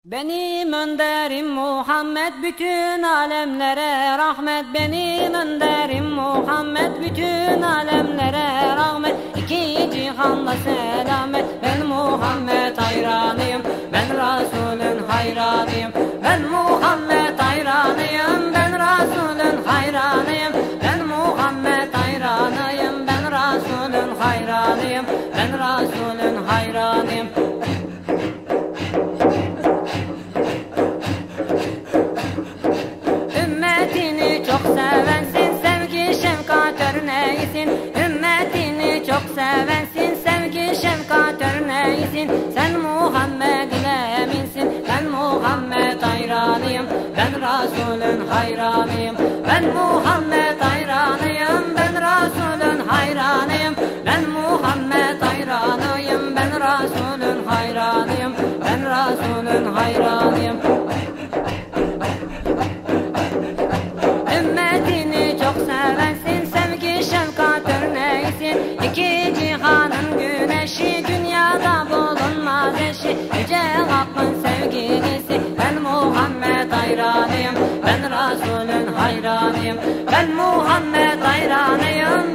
Benim önderim Muhammed, bütün alemlere rahmet. Benim önderim Muhammed, bütün alemlere rahmet. İki cihanla selamet. Ben Muhammed hayranıyım, ben Resulün hayranıyım. Ben Muhammed hayranıyım, ben Resulün hayranıyım. Ben Muhammed hayranıyım, ben Resulün hayranıyım. Ben Resulün hayranıyım. Ümmetini çok sevensin, sevgi şefkat örneğisin. Ümmetini çok sevensin, sevgi şefkat örneğisin. Sen Muhammed'in eminsin, ben Muhammed hayranıyım. Ben Resulün hayranıyım. Ben Muhammed hayranıyım, ben Resulün hayranıyım. Ben Muhammed hayranıyım, ben Resulün hayranıyım. Ben Resulün hayranıyım. Ümmetini çok seversin, sevgi şefkat örneğisin. İki cihanın güneşi, dünyada bulunmaz eşi. Yüce Hakk'ın sevgilisi, ben Muhammed hayranıyım. Ben Resulün hayranıyım. Ben Muhammed hayranıyım.